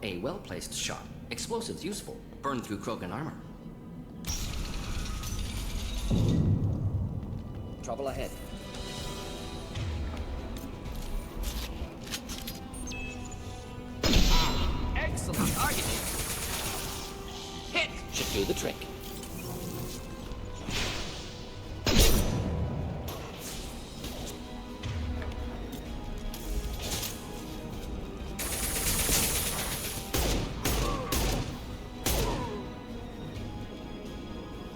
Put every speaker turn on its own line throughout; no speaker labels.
A well-placed shot. Explosives useful. Burn through Krogan armor. Trouble ahead. Excellent targeting. Hit! Should do the trick.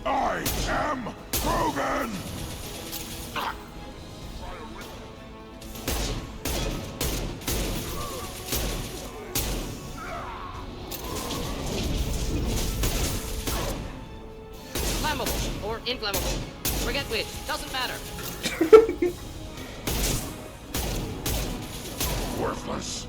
I am Krogan!
Flammable or inflammable. Forget which. Doesn't matter.
Worthless.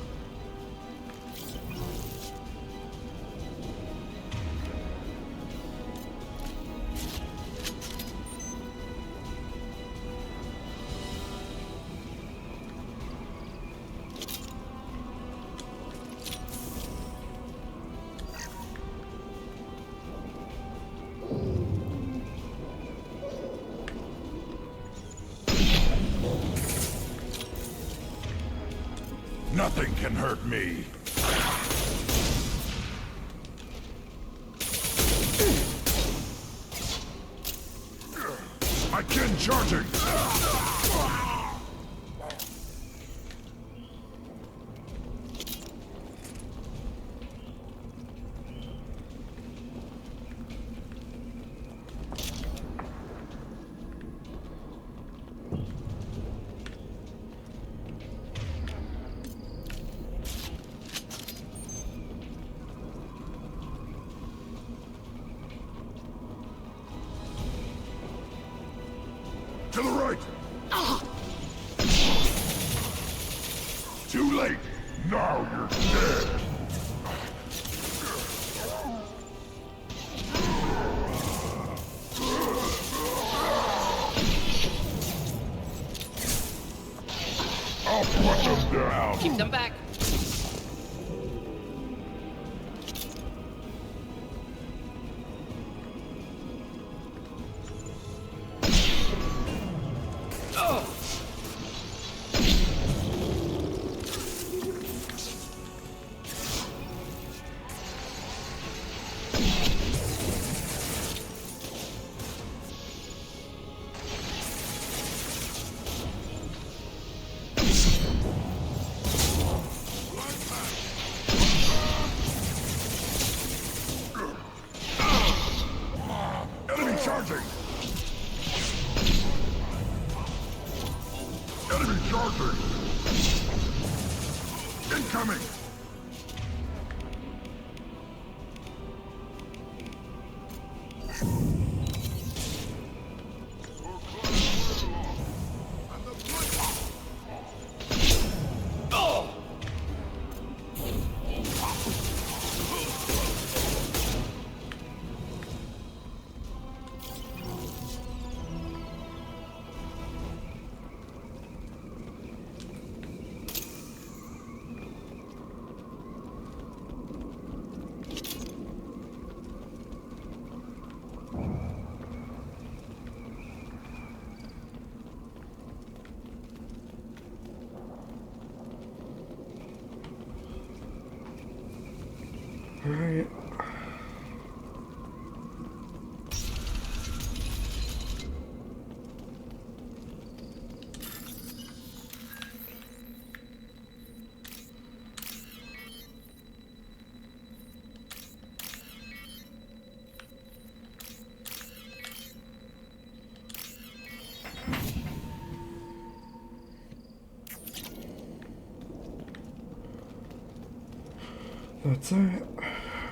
Nothing can hurt me. I can charging. To the right! Too late! Now you're dead! I'll put them down!
Keep them back.
Enemy charging! Enemy charging! Incoming!
Alright. That's it.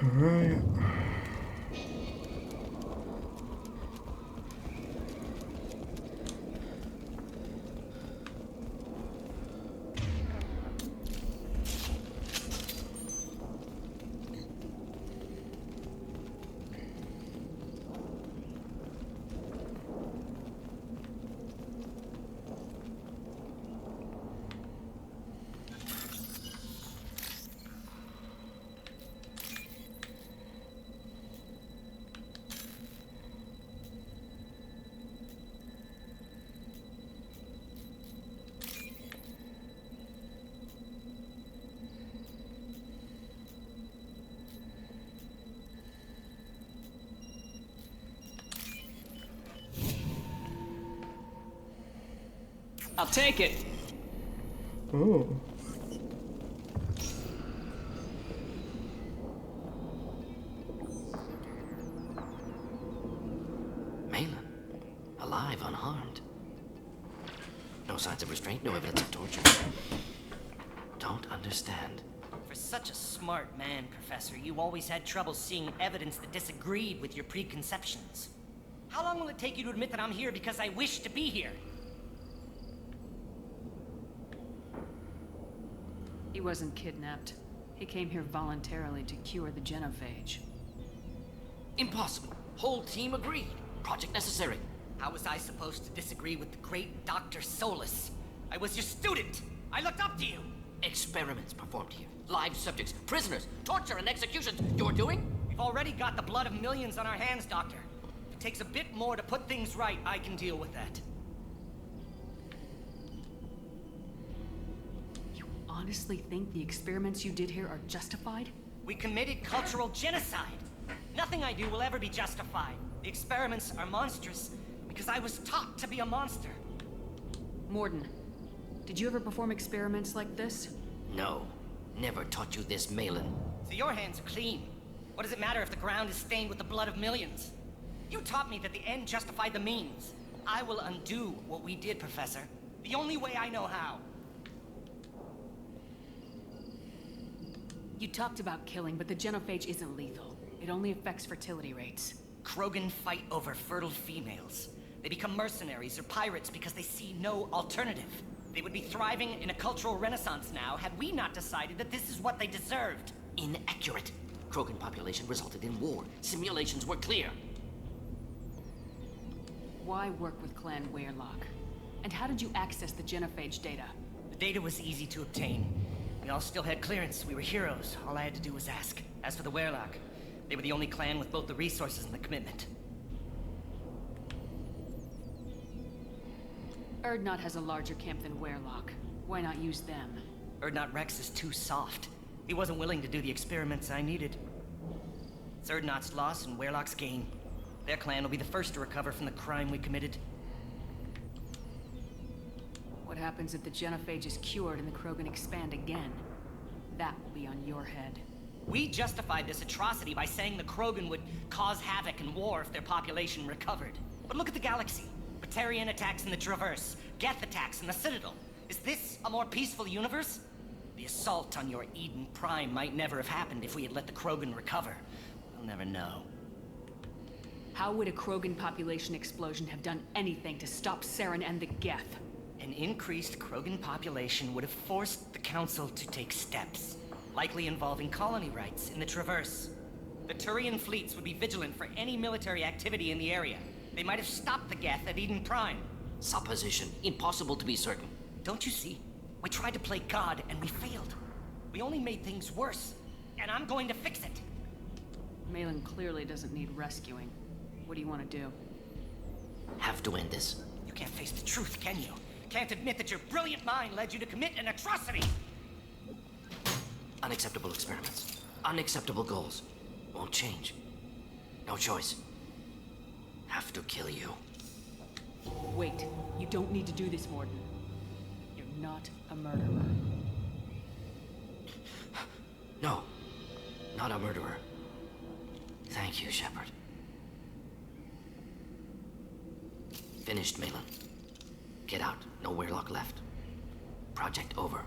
Alright.
I'll take it.
Oh.
Malin, alive, unharmed. No signs of restraint, no evidence of torture. Don't understand.
For such a smart man, Professor, you always had trouble seeing evidence that disagreed with your preconceptions. How long will it take you to admit that I'm here because I wish to be here?
He wasn't kidnapped. He came here voluntarily to cure the genophage.
Impossible. Whole team agreed. Project necessary.
How was I supposed to disagree with the great Dr. Solus? I was your student! I looked up to you!
Experiments performed here. Live subjects, prisoners, torture and executions. You're doing?
We've already got the blood of millions on our hands, Doctor. If it takes a bit more to put things right, I can deal with that.
You honestly think the experiments you did here are justified?
We committed cultural genocide. Nothing I do will ever be justified. The experiments are monstrous because I was taught to be a monster.
Morden, did you ever perform experiments like this?
No. Never taught you this, Malin.
So your hands are clean. What does it matter if the ground is stained with the blood of millions? You taught me that the end justified the means. I will undo what we did, Professor. The only way I know how.
You talked about killing, but the genophage isn't lethal. It only affects fertility rates.
Krogan fight over fertile females. They become mercenaries or pirates because they see no alternative. They would be thriving in a cultural renaissance now had we not decided that this is what they deserved.
Inaccurate. Krogan population resulted in war. Simulations were clear.
Why work with Clan Weirlock? And how did you access the genophage data?
The data was easy to obtain. We all still had clearance. We were heroes. All I had to do was ask. As for the Weirlock, they were the only clan with both the resources and the commitment.
Erdnot has a larger camp than Weirlock. Why not use them?
Erdnot Rex is too soft. He wasn't willing to do the experiments I needed. It's Erdnot's loss and Weirlock's gain. Their clan will be the first to recover from the crime we committed.
What happens if the genophage is cured and the Krogan expand again? That will be on your head.
We justified this atrocity by saying the Krogan would cause havoc and war if their population recovered. But look at the galaxy. Batarian attacks in the Traverse, Geth attacks in the Citadel. Is this a more peaceful universe? The assault on your Eden Prime might never have happened if we had let the Krogan recover. We'll never know.
How would a Krogan population explosion have done anything to stop Saren and the Geth?
An increased Krogan population would have forced the Council to take steps, likely involving colony rights in the Traverse. The Turian fleets would be vigilant for any military activity in the area. They might have stopped the Geth at Eden Prime.
Supposition. Impossible to be certain.
Don't you see? We tried to play God and we failed. We only made things worse, and I'm going to fix it.
Malin clearly doesn't need rescuing. What do you want to do?
Have to end this.
You can't face the truth, can you? Can't admit that your brilliant mind led you to commit an atrocity!
Unacceptable experiments. Unacceptable goals. Won't change. No choice. Have to kill you.
Wait, you don't need to do this, Morden. You're not a murderer.
No. Not a murderer. Thank you, Shepard. Finished, Malin. Get out. No Weirlock left. Project over.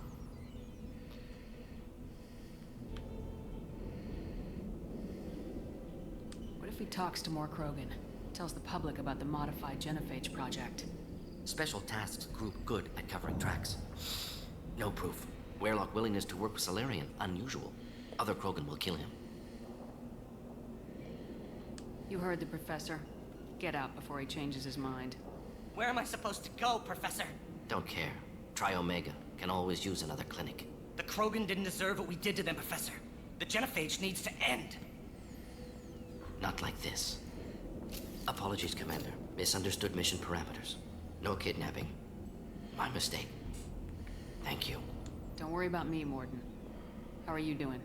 What if he talks to more Krogan? Tells the public about the modified genophage project?
Special tasks group good at covering tracks. No proof. Weirlock willingness to work with Salarian, unusual. Other Krogan will kill him.
You heard the professor. Get out before he changes his mind.
Where am I supposed to go, Professor?
Don't care. Try Omega. Can always use another clinic.
The Krogan didn't deserve what we did to them, Professor. The genophage needs to end.
Not like this. Apologies, Commander. Misunderstood mission parameters. No kidnapping. My mistake. Thank you.
Don't worry about me, Morden. How are you doing?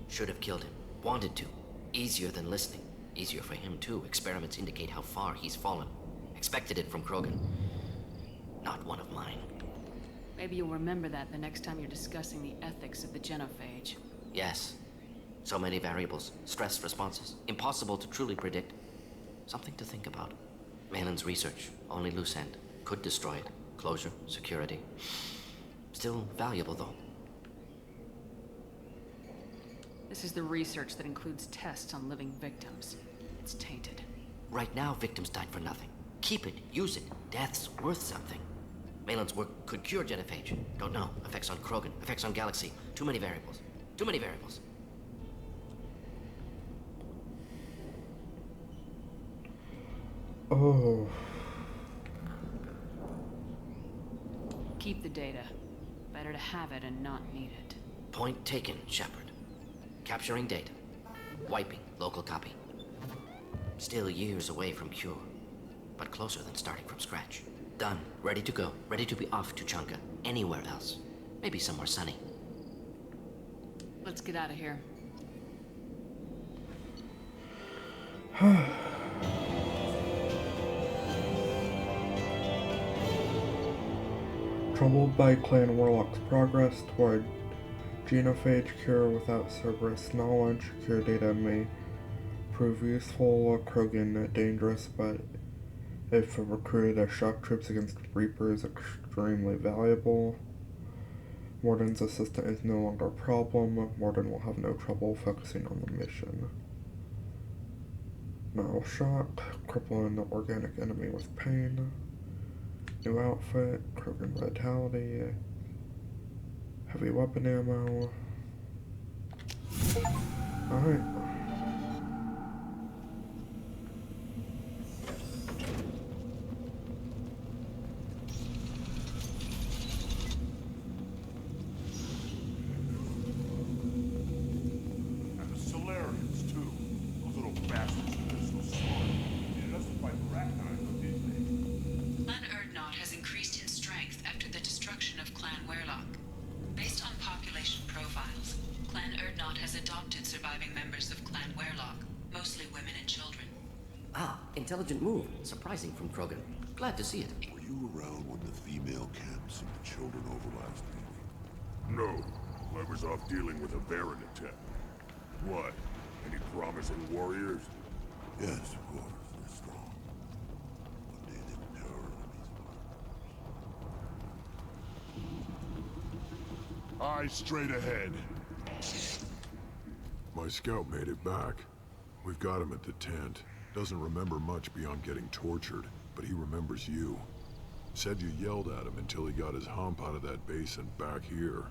Should have killed him. Wanted to. Easier than listening. Easier for him, too. Experiments indicate how far he's fallen. Expected it from Krogan. Not one of mine.
Maybe you'll remember that the next time you're discussing the ethics of the genophage.
Yes. So many variables, stress responses, impossible to truly predict. Something to think about. Malin's research, only loose end. Could destroy it. Closure, security. Still valuable, though.
This is the research that includes tests on living victims. It's tainted.
Right now, victims died for nothing. Keep it, use it. Death's worth something. Malin's work could cure genophage. Don't know. Effects on Krogan, effects on Galaxy. Too many variables. Too many variables.
Oh.
Keep the data. Better to have it and not need it.
Point taken, Shepard. Capturing data. Wiping local copy. Still years away from cure, but closer than starting from scratch. Done. Ready to go. Ready to be off to Chunka. Anywhere else. Maybe somewhere sunny.
Let's get out of here.
Troubled by Clan Warlock's progress toward genophage cure without Cerberus knowledge, cure data may prove useful, Krogan dangerous, but if recruited as shock troops against Reapers, extremely valuable. Morden's assistant is no longer a problem. Morden will have no trouble focusing on the mission. Now shock, crippling the organic enemy with pain. New outfit, Krogan vitality, heavy weapon ammo. Alright.
And the Solarians, too. Those little bastards are so smart. Needed us to fight Ragnar, didn't they?
Clan Erdnot has increased in strength after the destruction of Clan Werlock. Based on population profiles, Clan Erdnot has adopted surviving members of Clan Werlock, mostly women and children.
Ah, intelligent move. Surprising from Krogan. Glad to see it.
Were you around when the female camps and the children overlapped?
No. I was off dealing with a Baron attack. What? Any promising warriors?
Yes, of course. They're strong. One day they will tear enemies apart.
Eyes straight ahead.
My scout made it back. We've got him at the tent. Doesn't remember much beyond getting tortured, but he remembers you. Said you yelled at him until he got his hump out of that base and back here.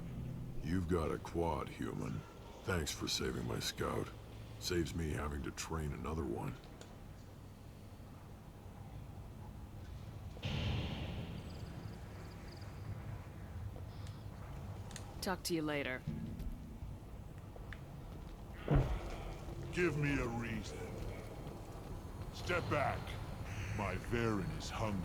You've got a quad, human. Thanks for saving my scout. Saves me having to train another one.
Talk to you later.
Give me a reason. Step back. My Baron is hungry.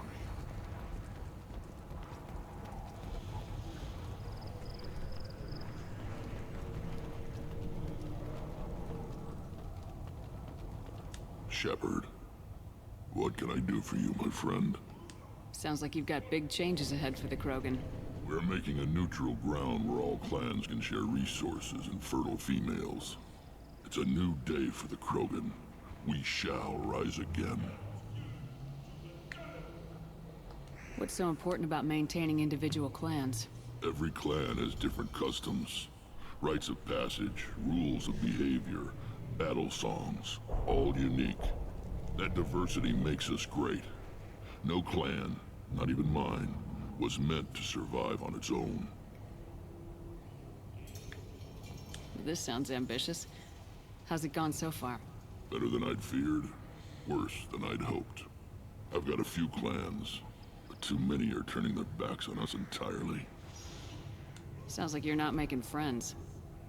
Shepard, what can I do for you, my friend?
Sounds like you've got big changes ahead for the Krogan.
We're making a neutral ground where all clans can share resources and fertile females. It's a new day for the Krogan. We shall rise again.
What's so important about maintaining individual clans?
Every clan has different customs, rites of passage, rules of behavior, battle songs, all unique. That diversity makes us great. No clan, not even mine, was meant to survive on its own.
This sounds ambitious. How's it gone so far?
Better than I'd feared, worse than I'd hoped. I've got a few clans, but too many are turning their backs on us entirely.
Sounds like you're not making friends.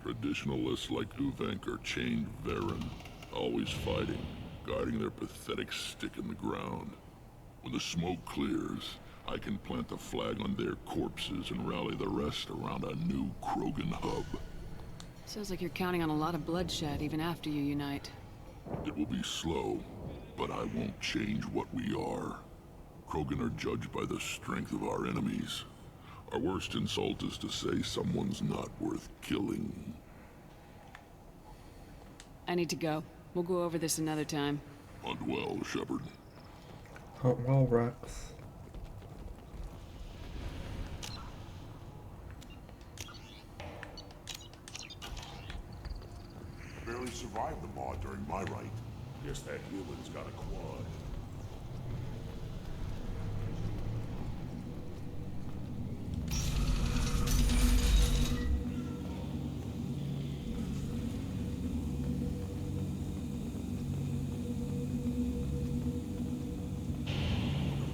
Traditionalists like Uvenk are chained Varen, always fighting, guarding their pathetic stick in the ground. When the smoke clears, I can plant the flag on their corpses and rally the rest around a new Krogan hub.
Sounds like you're counting on a lot of bloodshed even after you unite.
It will be slow, but I won't change what we are. Krogan are judged by the strength of our enemies. Our worst insult is to say someone's not worth killing.
I need to go. We'll go over this another time.
Hunt well, Shepard.
Hunt well, Rex.
Barely survived the maw during my rite. Guess that human's got a quad.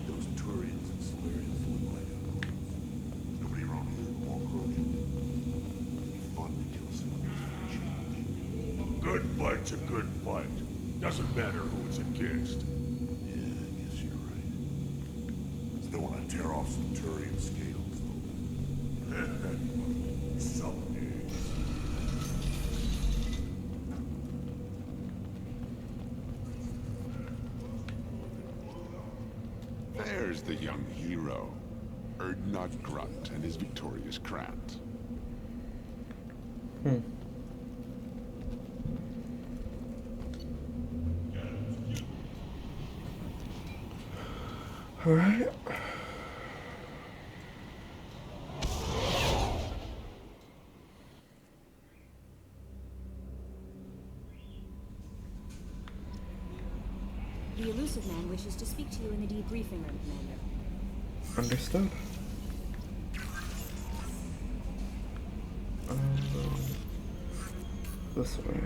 Those Turians and Solarians look like a... Nobody around here can walk Krogan. It'd be fun to kill some of those for a change. Good fight's a good fight. Doesn't matter who it's against. Yeah, I guess you're right. Still want to tear off some Turian scales, though. Someday.
There's the young hero. Erdnot Grunt and his victorious Krant.
Alright.
The elusive man wishes to speak to you in the debriefing room, Commander.
Understood. This way.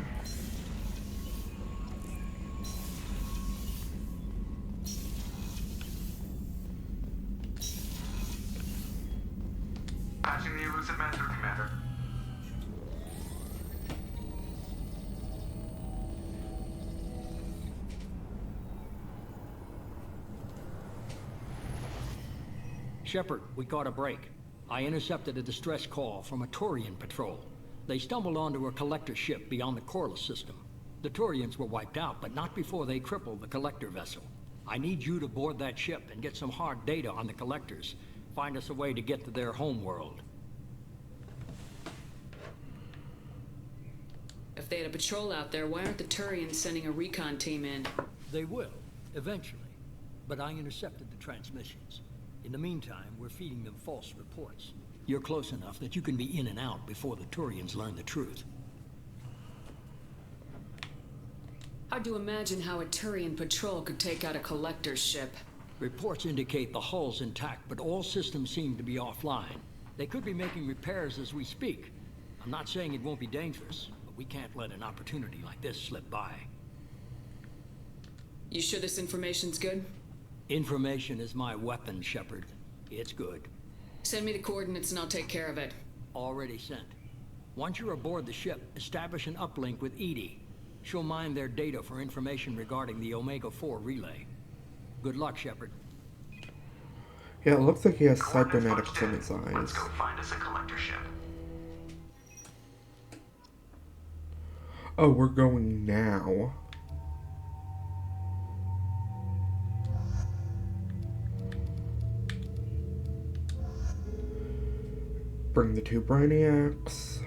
Patching the elusive man through, Commander.
Shepard, we caught a break. I intercepted a distress call from a Turian patrol. They stumbled onto a collector ship beyond the Corliss system. The Turians were wiped out, but not before they crippled the collector vessel. I need you to board that ship and get some hard data on the collectors. Find us a way to get to their homeworld.
If they had a patrol out there, why aren't the Turians sending a recon team in?
They will, eventually. But I intercepted the transmissions. In the meantime, we're feeding them false reports. You're close enough that you can be in and out before the Turians learn the truth.
Hard to imagine how a Turian patrol could take out a collector's ship.
Reports indicate the hull's intact, but all systems seem to be offline. They could be making repairs as we speak. I'm not saying it won't be dangerous, but we can't let an opportunity like this slip by.
You sure this information's good?
Information is my weapon, Shepard. It's good.
Send me the coordinates and I'll take care of it.
Already sent. Once you're aboard the ship, establish an uplink with Edie. She'll mine their data for information regarding the Omega-4 relay. Good luck, Shepard.
Yeah, it looks like he has cybernetics in his
Let's
eyes.
go find us a collector ship.
Oh, we're going now. Bring the two Brainiacs.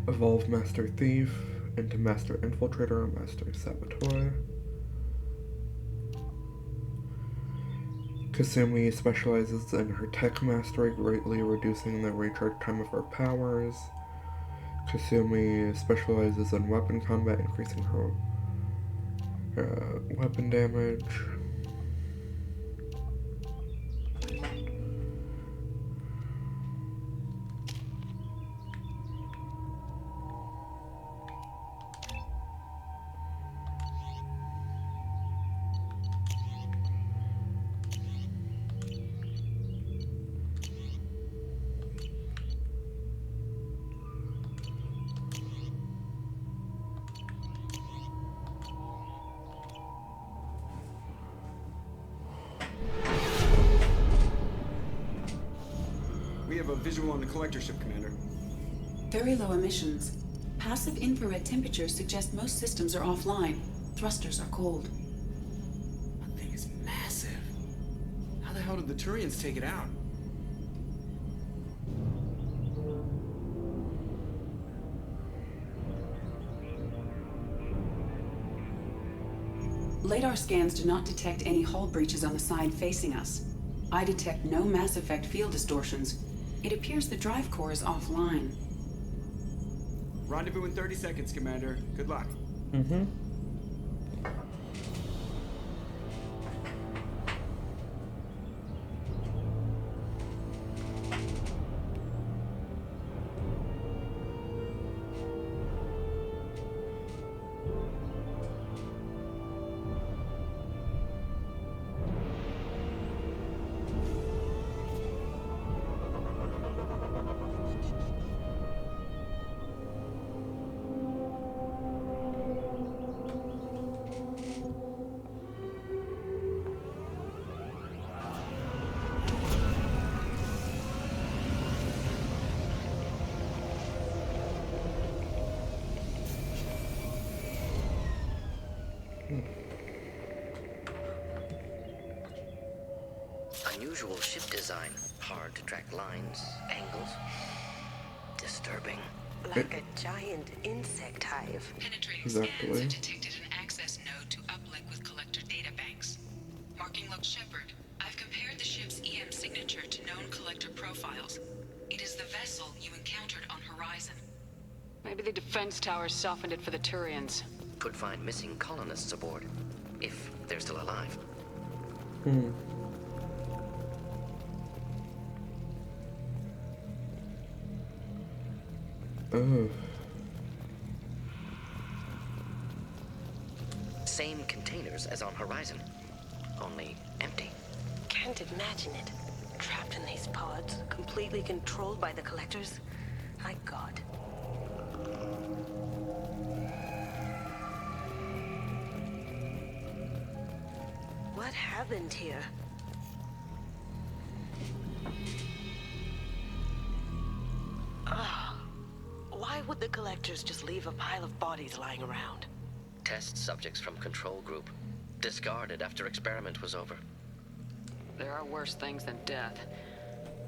Evolve Master Thief into Master Infiltrator and Master Saboteur. Kasumi specializes in her tech mastery, greatly reducing the recharge time of her powers. Kasumi specializes in weapon combat, increasing her weapon damage.
We have a visual on the collector ship, Commander.
Very low emissions. Passive infrared temperatures suggest most systems are offline. Thrusters are cold.
That thing is massive. How the hell did the Turians take it out?
Radar scans do not detect any hull breaches on the side facing us. I detect no Mass Effect field distortions. It appears the drive core is offline.
Rendezvous in 30 seconds, Commander. Good luck.
Mm-hmm.
Unusual ship design. Hard to track lines, angles. Disturbing.
Like a giant insect hive.
Penetrating scans have detected an access node to uplink with collector databanks. Marking log Shepard, I've compared the ship's EM signature to known collector profiles. It is the vessel you encountered on Horizon.
Maybe the defense towers softened it for the Turians.
Could find missing colonists aboard, if they're still alive. Same containers as on Horizon, only empty.
Can't imagine it. Trapped in these pods, completely controlled by the collectors. My God. What happened here? Why would the collectors just leave a pile of bodies lying around?
Test subjects from control group. Discarded after experiment was over.
There are worse things than death.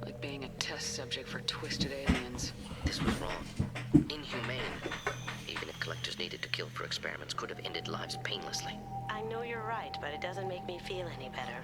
Like being a test subject for twisted aliens.
This was wrong. Inhumane. Even if collectors needed to kill for experiments, could have ended lives painlessly.
I know you're right, but it doesn't make me feel any better.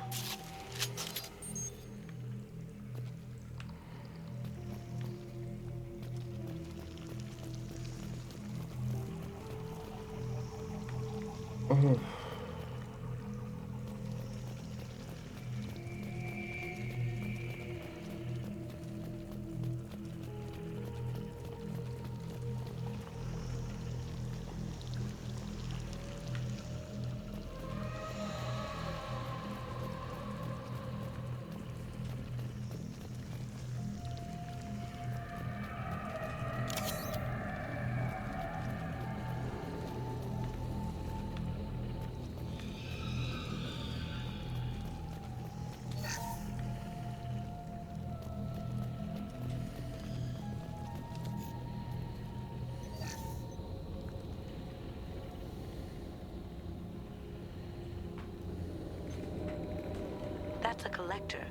That's a collector.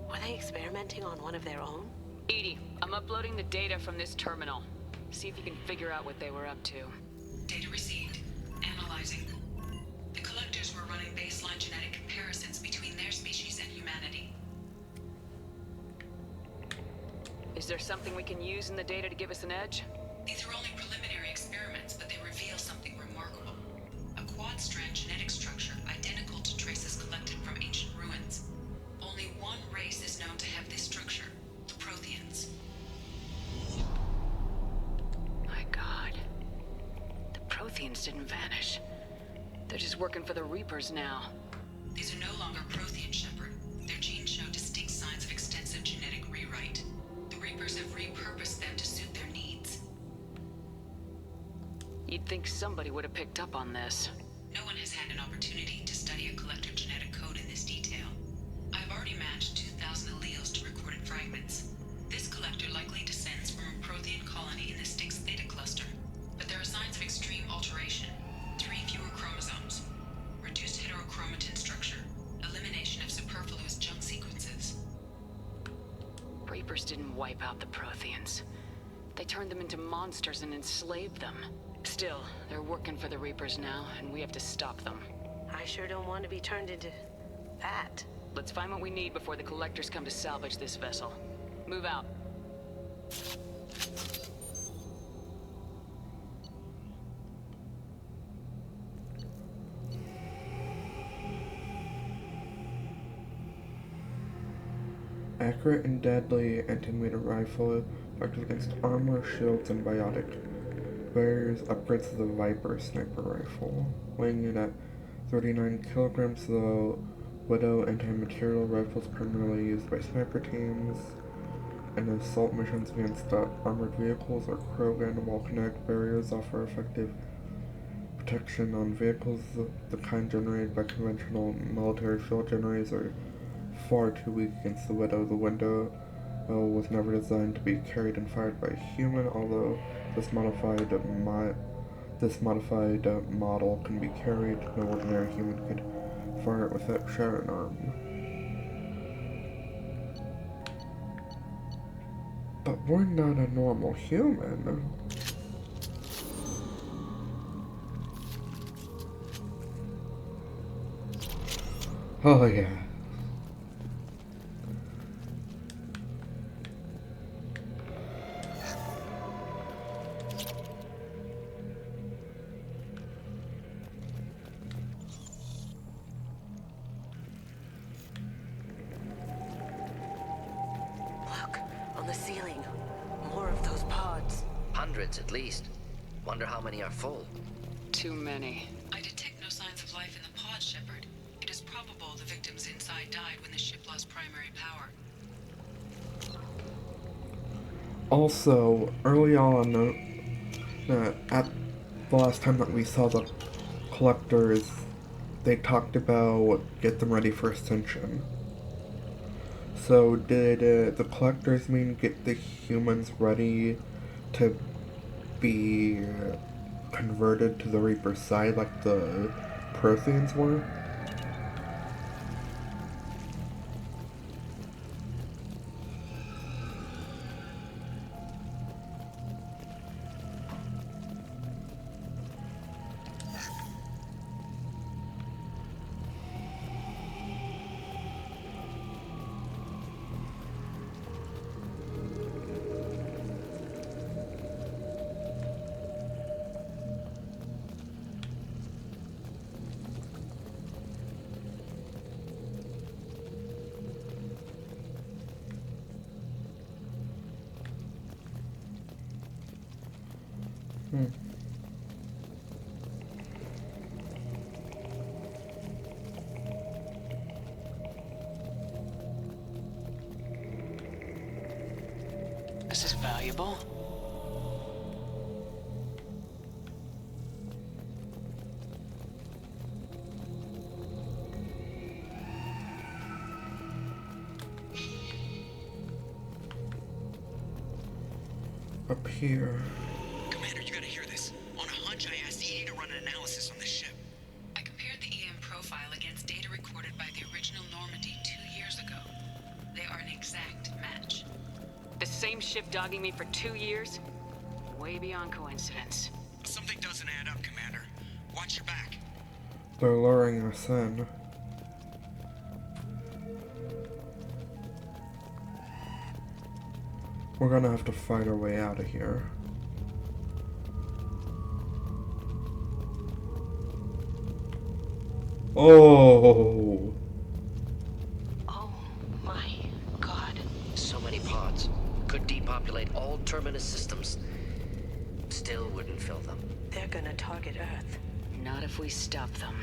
Were they experimenting on one of their own?
EDI, I'm uploading the data from this terminal. See if you can figure out what they were up to.
Data received. Analyzing. The collectors were running baseline genetic comparisons between their species and humanity.
Is there something we can use in the data to give us an edge?
These are only preliminary experiments, but they reveal something remarkable. A quad-strand genetic structure identical to traces collected from ancient ruins. Only one race is known to have this structure, the Protheans.
My God. The Protheans didn't vanish. They're just working for the Reapers now.
These are no longer Prothean, Shepard. Their genes show distinct signs of extensive genetic rewrite. The Reapers have repurposed them to suit their needs.
You'd think somebody would have picked up on this.
No one has had an opportunity to study a collector genetic code in this detail. I've already matched 2,000 alleles to recorded fragments. This collector likely descends from a Prothean colony in the Styx Theta cluster.
Reapers didn't wipe out the Protheans. They turned them into monsters and enslaved them. Still, they're working for the Reapers now, and we have to stop them.
I sure don't want to be turned into that.
Let's find what we need before the Collectors come to salvage this vessel. Move out.
Accurate and deadly antimatter rifle effective against armor, shields, and biotic barriers. Upgrades to the Viper sniper rifle. Weighing in at 39 kilograms, the Widow anti-material rifle is primarily used by sniper teams and assault missions against armored vehicles or Krogan, while kinetic barriers offer effective protection on vehicles. The kind generated by conventional military field generators are far too weak against the Widow. The window was never designed to be carried and fired by a human, although this modified model can be carried. No ordinary human could fire it without sharing an arm. But we're not a normal human. Oh yeah.
Look, on the ceiling. More of those pods.
Hundreds at least. Wonder how many are full.
Too many.
I detect no signs of life in the pod, Shepard. It is probable the victims inside died when the ship lost primary power.
Also, early on, at the last time that we saw the Collectors, they talked about get them ready for Ascension. So did the Collectors mean get the humans ready to be converted to the Reaper's side like the Protheans were?
This is valuable.
Up here.
Commander, you gotta hear this. On a hunch, I asked EA to run an analysis on this ship.
I compared the EM profile against data recorded by the original Normandy 2 years ago. They are an exact match.
The same ship dogging me for 2 years? Way beyond coincidence.
Something doesn't add up, Commander. Watch your back.
They're luring us in. We're gonna have to fight our way out of here. Oh!
Oh my god.
So many pods. Could depopulate all terminus systems. Still wouldn't fill them.
They're gonna target Earth.
Not if we stop them.